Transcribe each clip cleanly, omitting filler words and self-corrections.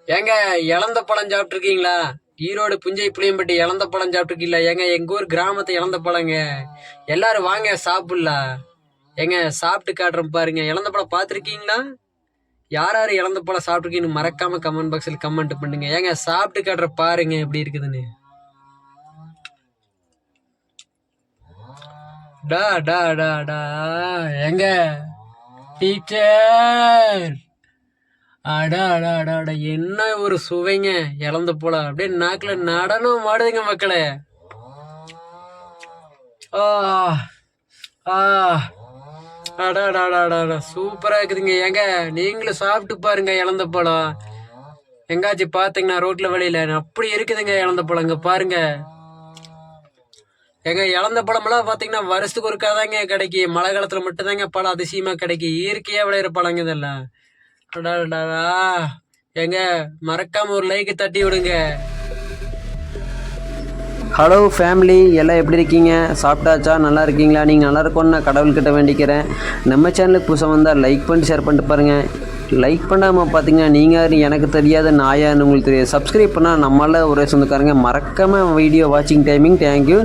ஏங்க இளந்த பழம் சாப்பிட்ருக்கீங்களா? ஈரோடு புஞ்சை புளியம்பட்டி இளந்த பழம் சாப்பிட்ருக்கீங்களா? ஏங்க எங்க ஊர் கிராமத்து இளந்த பழங்க. எல்லாரும் வாங்க சாப்பிடலாம். ஏங்க சாப்பிட்டு காட்டுறேன் பாருங்க. இளந்த பழம் பார்த்துருக்கீங்களா? யார் யார் இளந்த பழம் சாப்பிட்ருக்கீங்கன்னு மறக்காம கமெண்ட் பாக்ஸில் கமெண்ட் பண்ணுங்க. ஏங்க சாப்பிட்டு காட்டுற பாருங்க எப்படி இருக்குதுன்னு. டா டா டா டா ஏங்க டீச்சர், அடா அடா அடா அடா, என்ன ஒரு சுவைங்க. இழந்த போல அப்படியே நாக்குல நடனம் ஆடுதுங்க மக்களே. ஆ ஆ அடா அடா அடா அடா அடா, சூப்பரா இருக்குதுங்க. ஏங்க நீங்களும் சாப்பிட்டு பாருங்க இழந்த பழம். எங்காச்சும் பார்த்தீங்கன்னா ரோட்ல வழியில அப்படி இருக்குதுங்க இழந்த பழம். இங்க பாருங்க. ஏங்க இழந்த பழமெல்லாம் பார்த்தீங்கன்னா வருஷத்துக்கு ஒருக்காதாங்க கிடைக்கும். மழை காலத்துல மட்டும்தாங்க பழம் அதிசயமா கிடைக்கும். இயற்கையா விளையிற பழங்க இதெல்லாம். அடாடாடா. ஏங்க மறக்காம ஒரு லைக் தட்டி விடுங்க. ஹலோ ஃபேமிலி, எல்லாம் எப்படி இருக்கீங்க? சாப்பிட்டாச்சா? நல்லா இருக்கீங்களா? நீங்கள் நல்லா இருக்கும்னு நான் கடவுள்கிட்ட வேண்டிக்கிறேன். நம்ம சேனலுக்கு புதுசாக வந்தால் லைக் பண்ணிட்டு ஷேர் பண்ணிட்டு பாருங்கள். லைக் பண்ணாமல் பார்த்தீங்கன்னா நீங்கள் எனக்கு தெரியாத நாயான்னு உங்களுக்கு தெரியாது. சப்ஸ்கிரைப் பண்ணால் நம்மளால் ஒரே சொந்தக்காரங்க. மறக்காமல் வீடியோ வாட்சிங் டைமிங். தேங்க்யூ.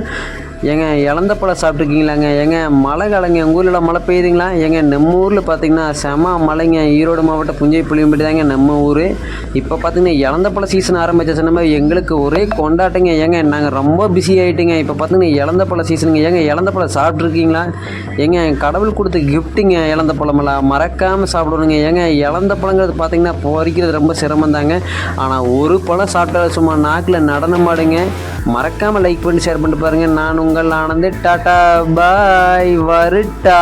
ஏங்க இழந்த பழம் சாப்பிட்ருக்கீங்களாங்க? ஏங்க மழை காலங்க, எங்கள் ஊரில் மழை பெய்யுதுங்களா? ஏங்க நம்ம ஊரில் பார்த்தீங்கன்னா செம மழைங்க. ஈரோடு மாவட்டம் புஞ்சை புளியம்பட்டி தாங்க நம்ம ஊர். இப்போ பார்த்தீங்கன்னா இழந்த பழ சீசன் ஆரம்பிச்ச நம்ம எங்களுக்கு ஒரே கொண்டாட்டங்க. ஏங்க நாங்கள் ரொம்ப பிஸி ஆகிட்டுங்க. இப்போ பார்த்தீங்கன்னா இழந்த பழ சீசனுங்க. ஏங்க இழந்த பழம் சாப்பிட்ருக்கீங்களா? ஏங்க கடவுள் கொடுத்த கிஃப்ட்டுங்க இழந்த பழமெல்லாம். மறக்காமல் சாப்பிடணுங்க. ஏங்க இழந்த பழங்கிறது பார்த்தீங்கன்னா பொறிக்கிறது ரொம்ப சிரமம் தாங்க. ஆனால் ஒரு பழம் சாப்பிட்டா சும்மா நாக்கில் நடனம் ஆடுங்க. மறக்காமல் லைக் பண்ணி ஷேர் பண்ணிட்டு பாருங்கள். நான் உங்கள் ஆனந்த். டாடா பாய், வருட்டா.